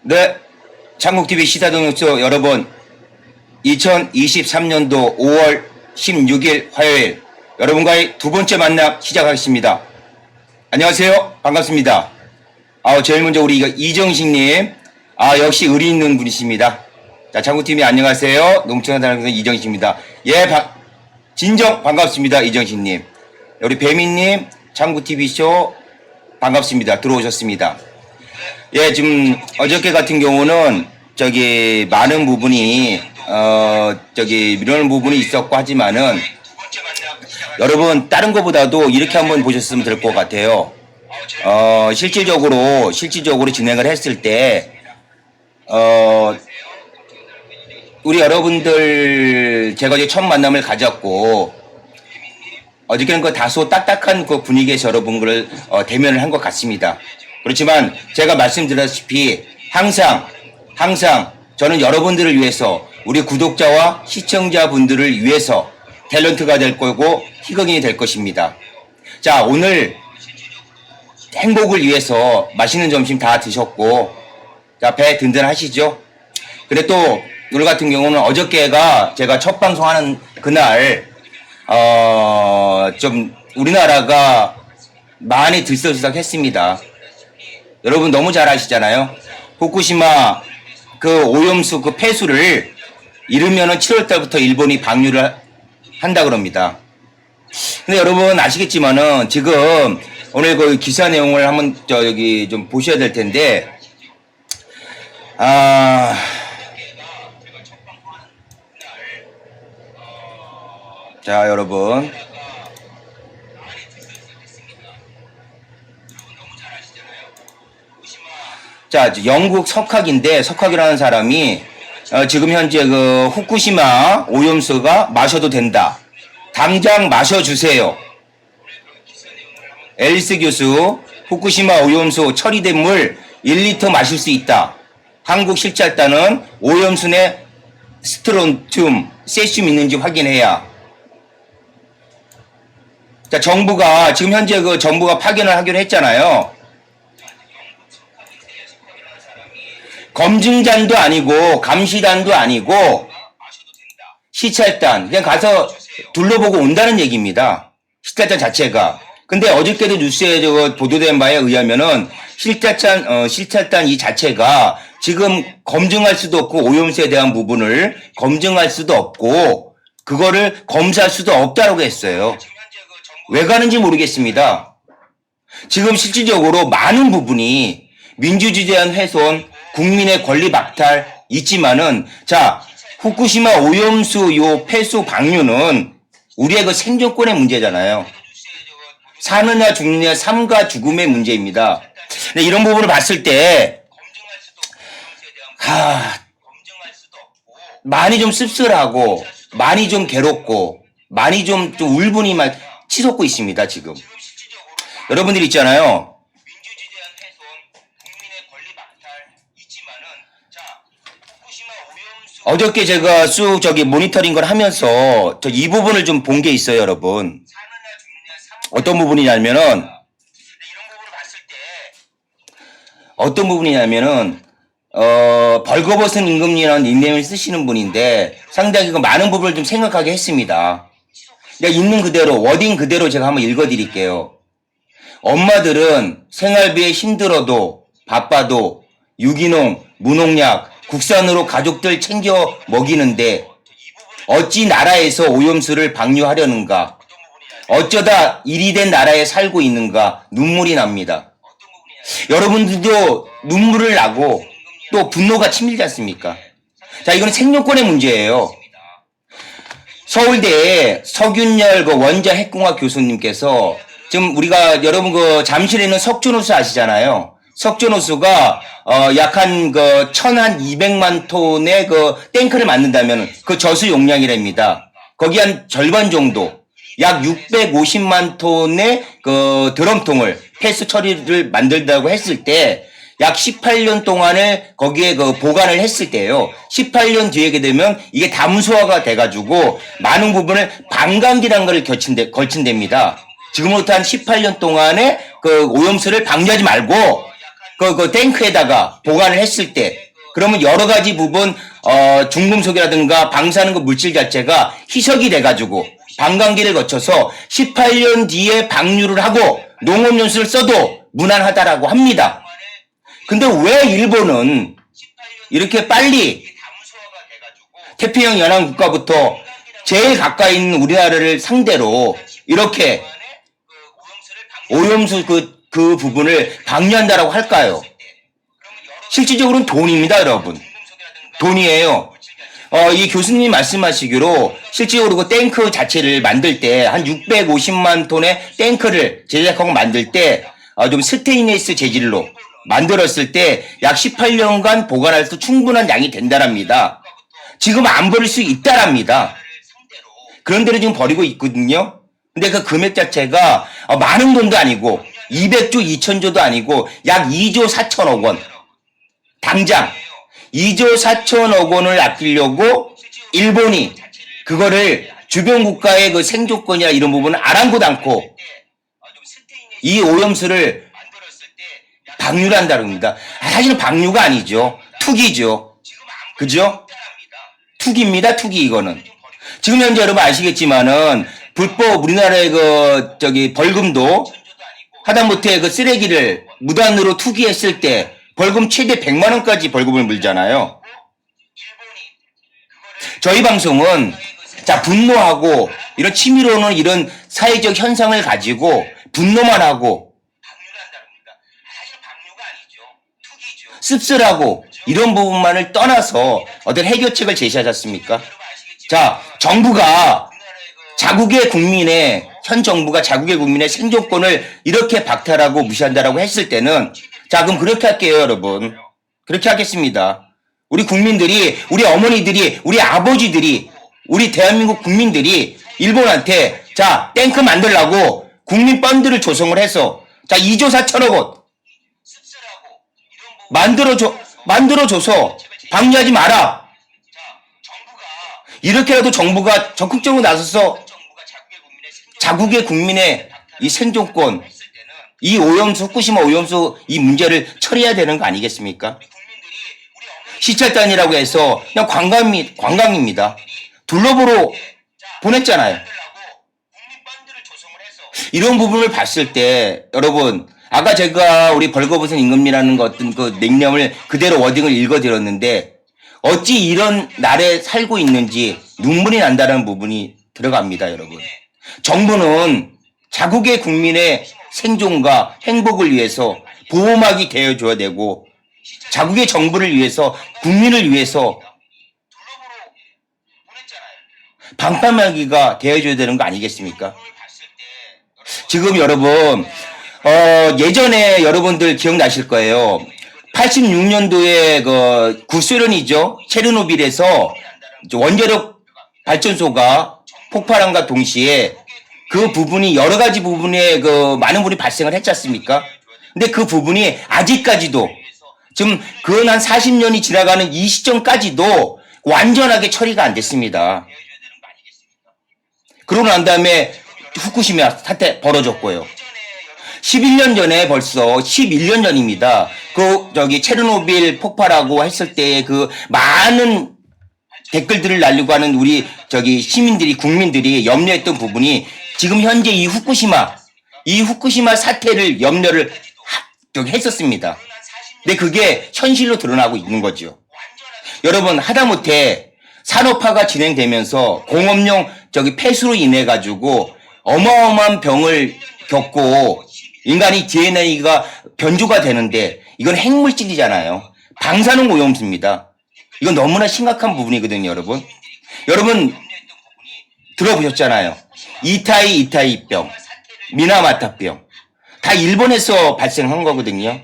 네, 창국TV 시사동역소 여러분, 2023년도 5월 16일 화요일 여러분과의 두 번째 만남 시작하겠습니다. 안녕하세요. 반갑습니다. 제일 먼저 우리 이정식님, 역시 의리 있는 분이십니다. 자, 창국TV 안녕하세요. 농촌사랑방송 이정식입니다. 예, 진정 반갑습니다. 이정식님. 우리 배민님, 창국TV쇼 반갑습니다. 들어오셨습니다. 예, 지금 어저께 같은 경우는 많은 부분이 이런 부분이 있었고 하지만은 여러분 다른 것보다도 이렇게 한번 보셨으면 될 것 같아요. 실질적으로 진행을 했을 때 우리 여러분들 제가 이제 첫 만남을 가졌고 어저께는 그 다소 딱딱한 그 분위기에서 여러분을 대면을 한 것 같습니다. 그렇지만 제가 말씀드렸다시피 항상 저는 여러분들을 위해서 우리 구독자와 시청자분들을 위해서 탤런트가 될 거고 희극인이 될 것입니다. 자, 오늘 행복을 위해서 맛있는 점심 다 드셨고 자, 배 든든하시죠? 근데 또 오늘 같은 경우는 어저께가 제가 첫 방송하는 그날 좀 우리나라가 많이 들썩들썩했습니다. 여러분 너무 잘 아시잖아요. 후쿠시마 그 오염수 그 폐수를 이르면은 7월달부터 일본이 방류를 한다 그럽니다. 근데 여러분 아시겠지만은 지금 오늘 그 기사 내용을 한번 여기 좀 보셔야 될 텐데 자, 여러분. 자, 영국 석학이라는 사람이 지금 현재 그 후쿠시마 오염수가 마셔도 된다. 당장 마셔주세요. 앨리스 교수, 후쿠시마 오염수 처리된 물 1리터 마실 수 있다. 한국 실찰단은 오염수 내 스트론튬, 세슘 있는지 확인해야. 자, 지금 현재 정부가 파견을 하기로 했잖아요. 검증단도 아니고 감시단도 아니고 시찰단 그냥 가서 둘러보고 온다는 얘기입니다. 시찰단 자체가. 근데 어저께도 뉴스에 보도된 바에 의하면은 시찰단 이 자체가 지금 검증할 수도 없고 오염수에 대한 부분을 검증할 수도 없고 그거를 검사할 수도 없다고 했어요. 왜 가는지 모르겠습니다. 지금 실질적으로 많은 부분이 민주주의에 대한 훼손, 국민의 권리 박탈 있지만은 자, 후쿠시마 오염수 요 폐수 방류는 우리의 그 생존권의 문제잖아요. 사느냐 죽느냐 삶과 죽음의 문제입니다. 근데 이런 부분을 봤을 때 많이 좀 씁쓸하고 많이 좀 괴롭고 많이 좀 울분이 막 치솟고 있습니다. 지금 여러분들 있잖아요. 어저께 제가 쑥 모니터링을 하면서 이 부분을 좀 본 게 있어요, 여러분. 어떤 부분이냐면은 벌거벗은 임금님이라는 닉네임을 쓰시는 분인데 상당히 그 많은 부분을 좀 생각하게 했습니다. 그러니까 있는 그대로 워딩 그대로 제가 한번 읽어드릴게요. 엄마들은 생활비에 힘들어도 바빠도 유기농, 무농약, 국산으로 가족들 챙겨 먹이는데 어찌 나라에서 오염수를 방류하려는가? 어쩌다 일이 된 나라에 살고 있는가? 눈물이 납니다. 여러분들도 눈물을 나고 또 분노가 치밀지 않습니까? 자, 이거는 생존권의 문제예요. 서울대의 서균열 원자 핵공학 교수님께서 지금 우리가 여러분 잠실에 있는 석촌호수 아시잖아요. 석촌호수가 약 한 1,200만 톤의 탱크를 만든다면 그 저수 용량이랍니다. 거기 한 절반 정도 약 650만 톤의 드럼통을 폐수 처리를 만들다고 했을 때 약 18년 동안을 거기에 보관을 했을 때요. 18년 뒤에 되면 이게 담소화가 돼가지고 많은 부분을 반감기라는 걸 걸친답니다. 지금부터 한 18년 동안의 오염수를 방류하지 말고 그 탱크에다가 보관을 했을 때 그러면 여러 가지 부분 중금속이라든가 방사능 그 물질 자체가 희석이 돼가지고 방광기를 거쳐서 18년 뒤에 방류를 하고 농업연수를 써도 무난하다라고 합니다. 근데 왜 일본은 이렇게 빨리 태평양 연안 국가부터 제일 가까이 있는 우리나라를 상대로 이렇게 오염수 그 부분을 방류한다라고 할까요? 실질적으로는 돈입니다, 여러분. 돈이에요. 이 교수님 말씀하시기로 실질적으로 그 탱크 자체를 만들 때 한 650만 톤의 탱크를 제작하고 만들 때 좀 스테인리스 재질로 만들었을 때 약 18년간 보관할 수 충분한 양이 된다랍니다. 지금 안 버릴 수 있다랍니다. 그런데도 지금 버리고 있거든요. 근데 그 금액 자체가 많은 돈도 아니고 200조 2천조도 아니고 약 2조 4천억 원. 당장 2조 4천억 원을 아끼려고 일본이 그거를 주변 국가의 그 생존권이나 이런 부분을 아랑곳 않고 이 오염수를 방류를 한다는 겁니다. 사실은 방류가 아니죠. 투기죠. 그죠? 투기입니다. 투기 이거는. 지금 현재 여러분 아시겠지만은 불법 우리나라의 벌금도 하다못해 그 쓰레기를 무단으로 투기했을 때 벌금 최대 100만 원까지 벌금을 물잖아요. 저희 방송은 분노하고 이런 치밀어오는 이런 사회적 현상을 가지고 분노만 하고 씁쓸하고 이런 부분만을 떠나서 어떤 해결책을 제시하지 않습니까? 정부가 현 정부가 자국의 국민의 생존권을 이렇게 박탈하고 무시한다라고 했을 때는 그럼 그렇게 할게요, 여러분. 그렇게 하겠습니다. 우리 국민들이, 우리 어머니들이, 우리 아버지들이, 우리 대한민국 국민들이 일본한테 탱크 만들라고 국민 펀드를 조성을 해서 2조 4천억 원 만들어줘서 방류하지 마라. 이렇게라도 정부가 적극적으로 나서서 자국의 국민의 이 생존권, 이 오염수, 후쿠시마 오염수 이 문제를 처리해야 되는 거 아니겠습니까? 시찰단이라고 해서 그냥 관광입니다. 둘러보러 보냈잖아요. 이런 부분을 봤을 때 여러분 아까 제가 우리 벌거벗은 임금이라는 어떤 그 닉네임을 그대로 워딩을 읽어드렸는데 어찌 이런 날에 살고 있는지 눈물이 난다는 부분이 들어갑니다, 여러분. 정부는 자국의 국민의 생존과 행복을 위해서 보호막이 되어줘야 되고 자국의 정부를 위해서 국민을 위해서 방패막이가 되어줘야 되는 거 아니겠습니까? 지금 여러분 예전에 여러분들 기억나실 거예요. 86년도에 그 구소련이죠. 체르노빌에서 원자력 발전소가 폭발함과 동시에 그 부분이 여러 가지 부분에 많은 분이 발생을 했지 않습니까? 근데 그 부분이 아직까지도 지금 근 한 40년이 지나가는 이 시점까지도 완전하게 처리가 안 됐습니다. 그러고 난 다음에 후쿠시마 사태 벌어졌고요. 11년 전에 벌써 11년 전입니다. 체르노빌 폭발하고 했을 때 많은 댓글들을 날리고 하는 우리 시민들이 국민들이 염려했던 부분이 지금 현재 이 후쿠시마 사태를 염려를 했었습니다. 근데 그게 현실로 드러나고 있는 거죠. 여러분 하다못해 산업화가 진행되면서 공업용 폐수로 인해 가지고 어마어마한 병을 겪고 인간이 DNA가 변조가 되는데 이건 핵물질이잖아요. 방사능 오염수입니다. 이건 너무나 심각한 부분이거든요, 여러분. 여러분 들어보셨잖아요. 이타이병, 미나마타병 다 일본에서 발생한 거거든요.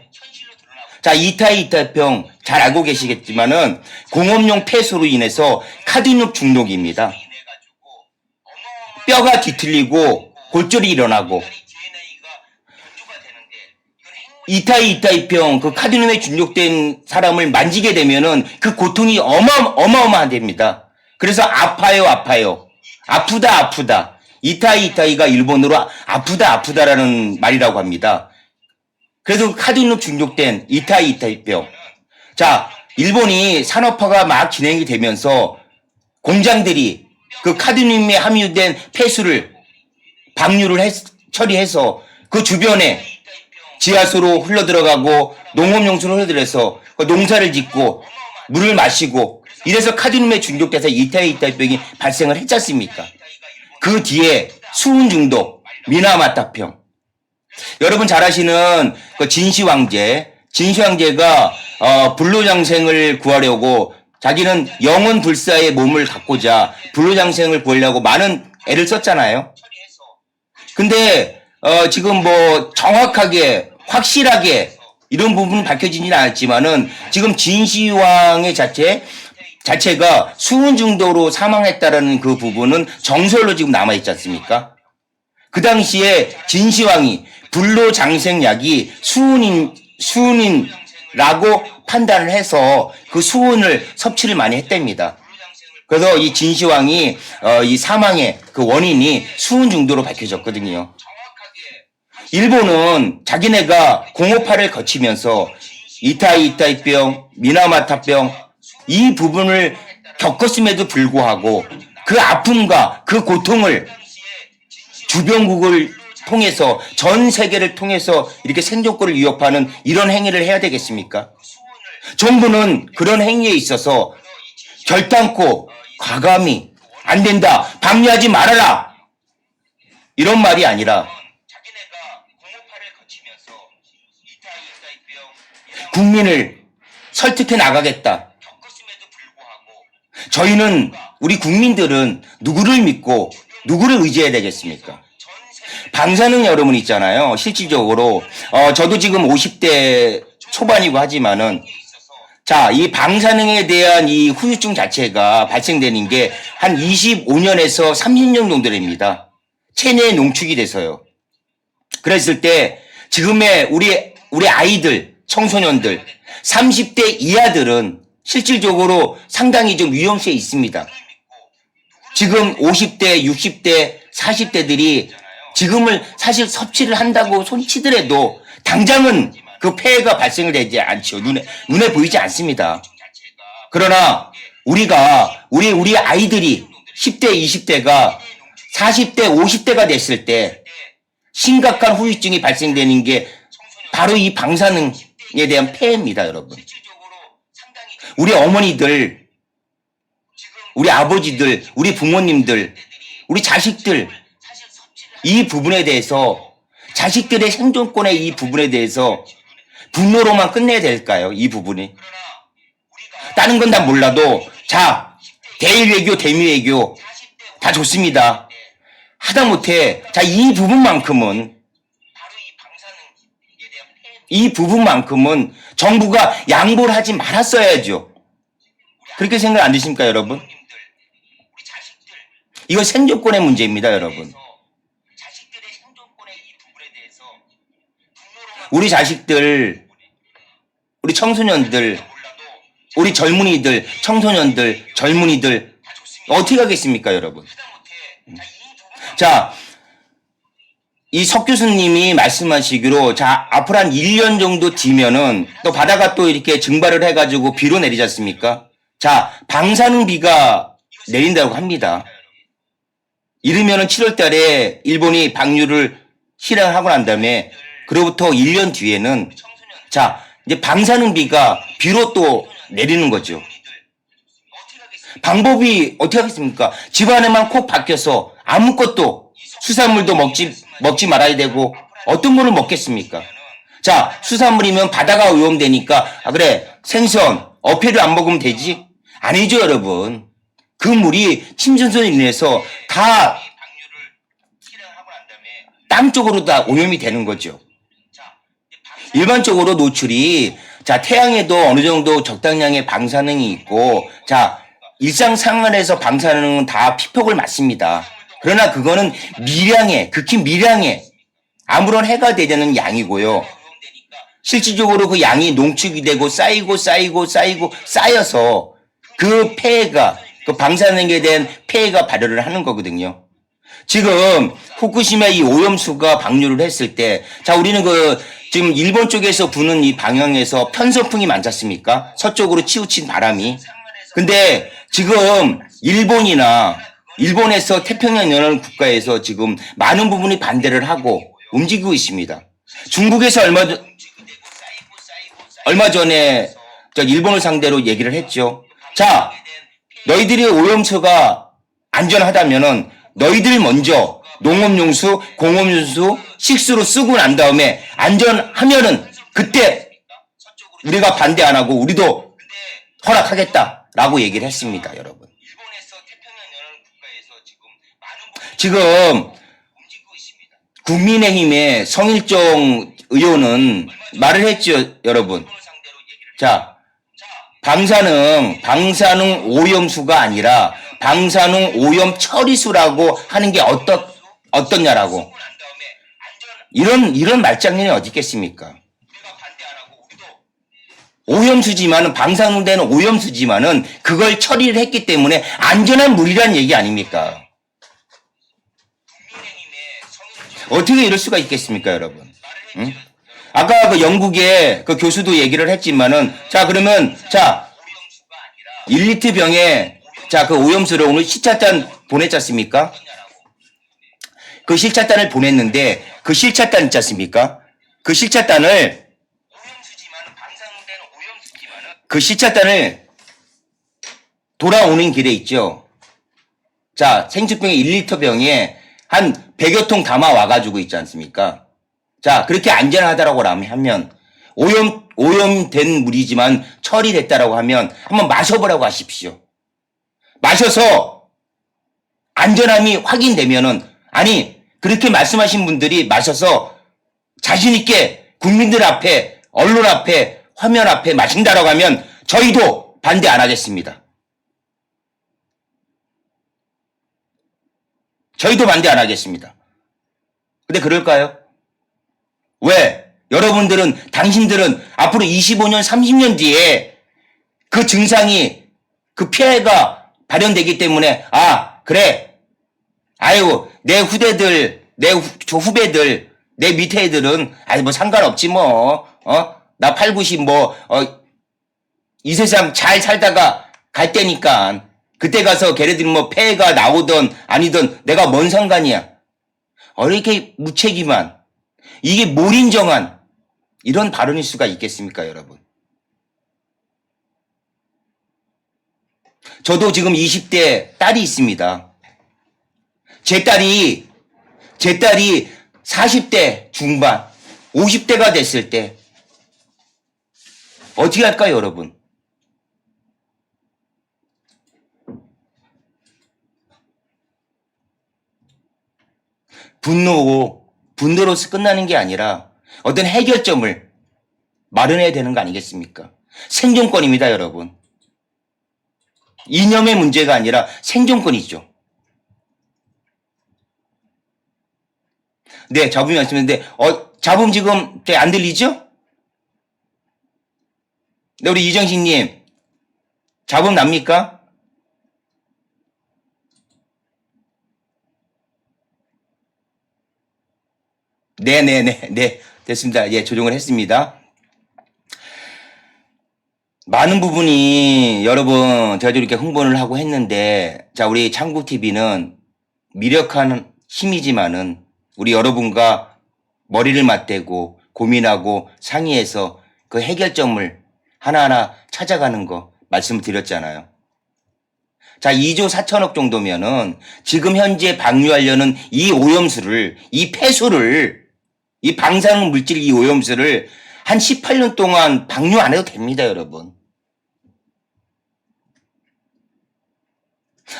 이타이병 잘 알고 계시겠지만은 공업용 폐수로 인해서 카드뮴 중독입니다. 뼈가 뒤틀리고 골절이 일어나고 이타이병 카드뮴에 중독된 사람을 만지게 되면은 그 고통이 어마어마합니다. 그래서 아파요. 아프다. 이타이가 일본어로 아프다라는 말이라고 합니다. 그래도 카드뮴 중독된 이타이타이병. 자, 일본이 산업화가 막 진행이 되면서 공장들이 그 카드뮴에 함유된 폐수를 방류를 처리해서 그 주변에 지하수로 흘러들어가고 농업용수로 흘러들어서 농사를 짓고 물을 마시고 이래서 카드뮴에 중독돼서 이타이타이병이 발생을 했지 않습니까? 그 뒤에 수은 중독, 미나마타병. 여러분 잘 아시는 그 진시황제가 불로장생을 구하려고 자기는 영혼 불사의 몸을 갖고자 불로장생을 구하려고 많은 애를 썼잖아요. 근데 지금 뭐 정확하게 확실하게 이런 부분은 밝혀지진 않았지만은 지금 진시황의 자체가 수은 중독으로 사망했다라는 그 부분은 정설로 지금 남아있지 않습니까? 그 당시에 진시황이 불로장생약이 수은인라고 판단을 해서 그 수은을 섭취를 많이 했답니다. 그래서 이 진시황이 이 사망의 그 원인이 수은 중독으로 밝혀졌거든요. 일본은 자기네가 공업화를 거치면서 이타이타이병, 미나마타병 이 부분을 겪었음에도 불구하고 그 아픔과 그 고통을 주변국을 통해서 전 세계를 통해서 이렇게 생존권을 위협하는 이런 행위를 해야 되겠습니까? 정부는 그런 행위에 있어서 결단코 과감히 안 된다, 방류하지 말아라 이런 말이 아니라 국민을 설득해 나가겠다. 저희는 우리 국민들은 누구를 믿고 누구를 의지해야 되겠습니까? 방사능 여러분 있잖아요. 실질적으로 저도 지금 50대 초반이고 하지만은 자, 이 방사능에 대한 이 후유증 자체가 발생되는 게 한 25년에서 30년 정도 됩니다. 체내에 농축이 돼서요. 그랬을 때 지금의 우리 아이들, 청소년들, 30대 이하들은 실질적으로 상당히 좀 위험시에 있습니다. 지금 50대, 60대, 40대들이 지금을 사실 섭취를 한다고 손치더라도 당장은 그 폐해가 발생을 되지 않죠. 눈에 보이지 않습니다. 그러나 우리 아이들이 10대, 20대가 40대, 50대가 됐을 때 심각한 후유증이 발생되는 게 바로 이 방사능에 대한 폐해입니다, 여러분. 우리 어머니들, 우리 아버지들, 우리 부모님들, 우리 자식들, 이 부분에 대해서 자식들의 생존권의 이 부분에 대해서 분노로만 끝내야 될까요? 이 부분이. 다른 건 다 몰라도 자, 대일외교, 대미외교 다 좋습니다. 하다못해 자, 이 부분만큼은 정부가 양보를 하지 말았어야죠. 그렇게 생각 안 드십니까, 여러분? 이거 생존권의 문제입니다, 여러분. 우리 자식들, 우리 청소년들, 우리 젊은이들, 청소년들, 젊은이들 어떻게 하겠습니까, 여러분? 자, 이 석 교수님이 말씀하시기로 자, 앞으로 한 1년 정도 뒤면은 또 바다가 또 이렇게 증발을 해가지고 비로 내리지 않습니까? 자, 방사능 비가 내린다고 합니다. 이르면은 7월 달에 일본이 방류를 실행하고 난 다음에 그로부터 1년 뒤에는 자, 이제 방사능 비가 비로 또 내리는 거죠. 방법이 어떻게 하겠습니까? 집안에만 콕 박혀서 아무것도 수산물도 먹지 말아야 되고 어떤 거를 먹겠습니까? 자, 수산물이면 바다가 오염되니까 그래 생선, 어패를 안 먹으면 되지? 아니죠, 여러분. 그 물이 침전선으로 인해서 다 땅 쪽으로 다 오염이 되는 거죠. 일반적으로 노출이 자, 태양에도 어느 정도 적당량의 방사능이 있고 자, 일상생활에서 방사능은 다 피폭을 맞습니다. 그러나 그거는 극히 미량의 아무런 해가 되지 않는 양이고요. 실질적으로 그 양이 농축이 되고 쌓여서 그 폐해가 그 방사능에 대한 폐해가 발효를 하는 거거든요. 지금 후쿠시마 이 오염수가 방류를 했을 때, 자, 우리는 지금 일본 쪽에서 부는 이 방향에서 편서풍이 많지 않습니까? 서쪽으로 치우친 바람이. 근데 지금 일본에서 태평양 연안 국가에서 지금 많은 부분이 반대를 하고 움직이고 있습니다. 중국에서 얼마 전에 일본을 상대로 얘기를 했죠. 자, 너희들이 오염수가 안전하다면은 너희들 먼저 농업용수, 공업용수, 식수로 쓰고 난 다음에 안전하면은 그때 우리가 반대 안 하고 우리도 허락하겠다라고 얘기를 했습니다, 여러분. 지금 국민의힘의 성일종 의원은 말을 했죠, 여러분. 자, 방사능 오염수가 아니라 방사능 오염 처리수라고 하는 게 어떻냐라고. 이런 말장난이 어디 있겠습니까? 오염수지만은, 방사능되는 오염수지만은 그걸 처리를 했기 때문에 안전한 물이란 얘기 아닙니까? 어떻게 이럴 수가 있겠습니까, 여러분? 응? 아까 그 영국의 그 교수도 얘기를 했지만은, 자, 그러면, 자, 1리터 병에, 자, 그 오염수를 오늘 실차단 보냈지 않습니까? 그 실차단을 보냈는데, 그 실차단 있지 않습니까? 그 실차단을 돌아오는 길에 있죠. 자, 생수병에 1리터 병에 한 100여 통 담아 와가지고 있지 않습니까? 자, 그렇게 안전하다라고 하면, 오염된 물이지만 처리됐다라고 하면 한번 마셔보라고 하십시오. 마셔서 안전함이 확인되면은, 아니, 그렇게 말씀하신 분들이 마셔서 자신있게 국민들 앞에, 언론 앞에, 화면 앞에 마신다라고 하면 저희도 반대 안 하겠습니다. 저희도 반대 안 하겠습니다. 근데 그럴까요? 왜? 당신들은 앞으로 25년, 30년 뒤에 그 증상이, 그 피해가 발현되기 때문에, 아, 그래. 아유, 내 후배들, 내 밑에 애들은, 아이, 뭐 상관없지 뭐, 나 8, 90 이 세상 잘 살다가 갈 때니까, 그때 가서 걔네들이 뭐 폐해가 나오든 아니든 내가 뭔 상관이야. 이렇게 무책임한, 이게 몰인정한 이런 발언일 수가 있겠습니까, 여러분? 저도 지금 20대 딸이 있습니다. 제 딸이 40대 중반, 50대가 됐을 때 어떻게 할까요, 여러분? 분노로서 끝나는 게 아니라 어떤 해결점을 마련해야 되는 거 아니겠습니까? 생존권입니다, 여러분. 이념의 문제가 아니라 생존권이죠. 네, 잡음이 말씀했는데, 잡음 지금 안 들리죠? 네, 우리 이정식님, 잡음 납니까? 네, 됐습니다. 예, 조정을 했습니다. 많은 부분이 여러분, 제가 이렇게 홍보를 하고 했는데, 자, 우리 창국TV는 미력한 힘이지만은 우리 여러분과 머리를 맞대고 고민하고 상의해서 그 해결점을 하나하나 찾아가는 거 말씀을 드렸잖아요. 자, 2조 4천억 정도면은 지금 현재 방류하려는 이 오염수를, 이 폐수를, 이 방사능 물질 이 오염수를 한 18년 동안 방류 안 해도 됩니다, 여러분.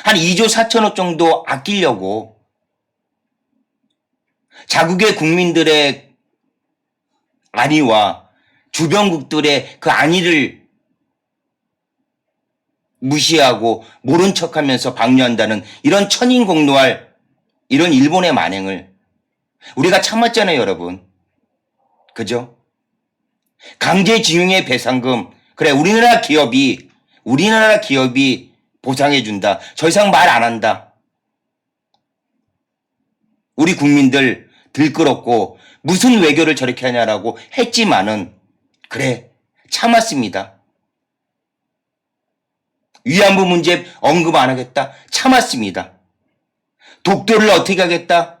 한 2조 4천억 정도 아끼려고 자국의 국민들의 안위와 주변국들의 그 안위를 무시하고 모른 척하면서 방류한다는 이런 천인공노할 이런 일본의 만행을 우리가 참았잖아요, 여러분. 그죠? 강제징용의 배상금, 그래, 우리나라 기업이 보상해준다. 더 이상 말 안 한다. 우리 국민들 들끓었고 무슨 외교를 저렇게 하냐라고 했지만은 그래 참았습니다. 위안부 문제 언급 안 하겠다 참았습니다. 독도를 어떻게 하겠다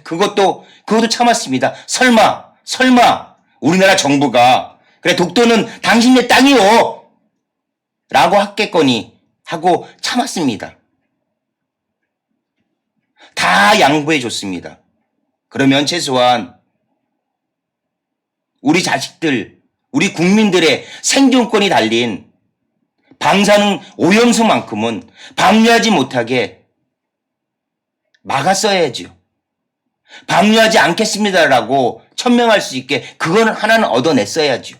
그것도 참았습니다. 설마 우리나라 정부가 그래 독도는 당신네 땅이요 라고 하겠거니 하고 참았습니다. 다 양보해 줬습니다. 그러면 최소한 우리 자식들, 우리 국민들의 생존권이 달린 방사능 오염수만큼은 방류하지 못하게 막았어야죠. 방류하지 않겠습니다라고 천명할 수 있게 그거는 하나는 얻어냈어야죠.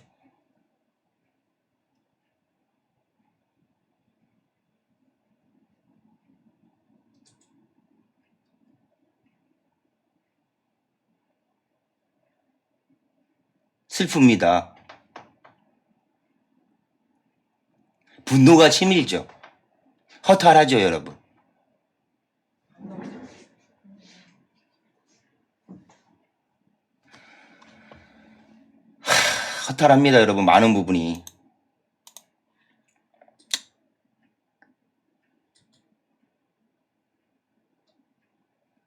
슬픕니다. 분노가 치밀죠. 허탈하죠, 여러분. 허탈합니다, 여러분. 많은 부분이.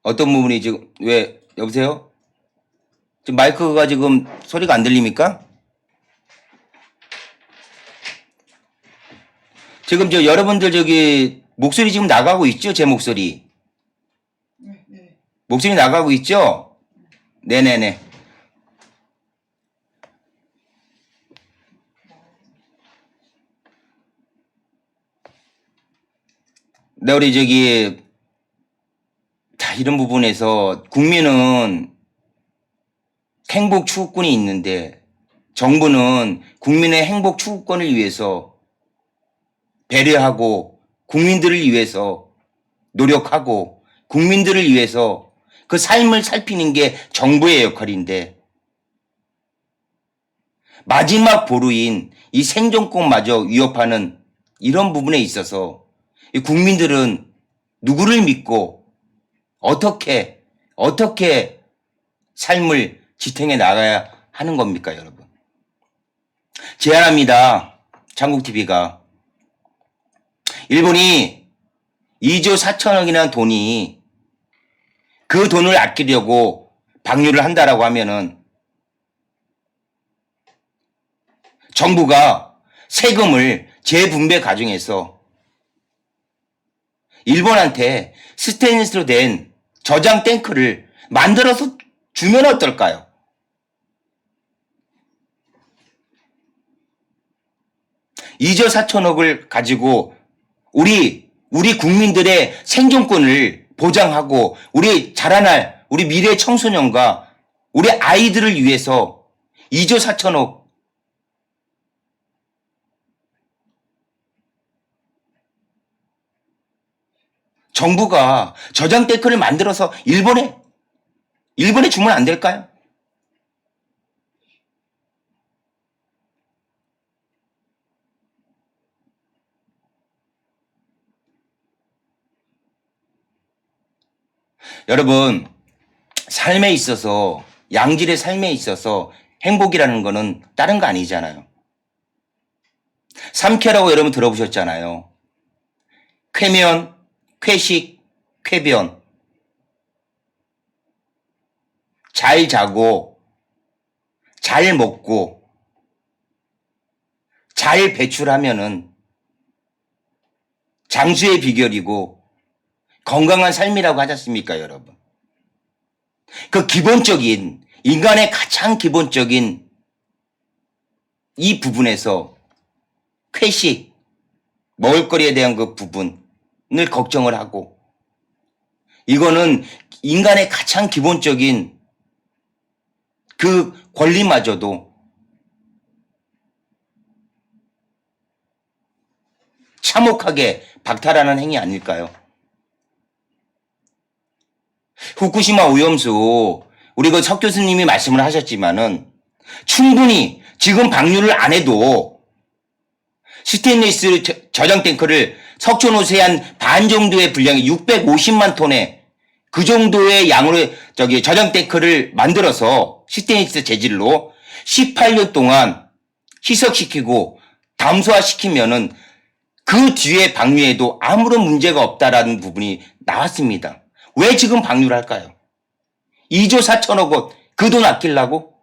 어떤 부분이 지금 여보세요? 지금 마이크가 지금 소리가 안 들립니까? 지금 여러분들 목소리 지금 나가고 있죠? 제 목소리. 네. 목소리 나가고 있죠? 네네네. 네, 우리 다 이런 부분에서 국민은 행복 추구권이 있는데 정부는 국민의 행복 추구권을 위해서 배려하고 국민들을 위해서 노력하고 국민들을 위해서 그 삶을 살피는 게 정부의 역할인데 마지막 보루인 이 생존권마저 위협하는 이런 부분에 있어서 이 국민들은 누구를 믿고 어떻게 삶을 지탱해 나가야 하는 겁니까, 여러분? 제안합니다. 장국TV가. 일본이 2조 4천억이라는 돈이 그 돈을 아끼려고 방류를 한다라고 하면은 정부가 세금을 재분배 과정에서 일본한테 스테인리스로 된 저장 탱크를 만들어서 주면 어떨까요? (2조 4천억을) 가지고 우리 국민들의 생존권을 보장하고 우리 자라날 우리 미래 청소년과 우리 아이들을 위해서 2조 4천억 정부가 저장 탱크를 만들어서 일본에 주면 안 될까요? 여러분, 삶에 있어서 양질의 삶에 있어서 행복이라는 거는 다른 거 아니잖아요. 삼쾌라고 여러분 들어보셨잖아요. 쾌면, 쾌식, 쾌변. 잘 자고, 잘 먹고, 잘 배출하면은 장수의 비결이고 건강한 삶이라고 하지 않습니까, 여러분? 그 기본적인, 인간의 가장 기본적인 이 부분에서 쾌식, 먹을거리에 대한 그 부분을 걱정을 하고 이거는 인간의 가장 기본적인 그 권리마저도 참혹하게 박탈하는 행위 아닐까요? 후쿠시마 오염수 우리 그 석 교수님이 말씀을 하셨지만은 충분히 지금 방류를 안 해도 스테인리스 저장 탱크를 석촌호수의 한 반 정도의 분량이 650만 톤의 그 정도의 양으로 저장 탱크를 만들어서 시스템 재질로 18년 동안 희석시키고 담소화시키면은 그 뒤에 방류에도 아무런 문제가 없다라는 부분이 나왔습니다. 왜 지금 방류를 할까요? 2조 4천억 원 그 돈 아끼려고?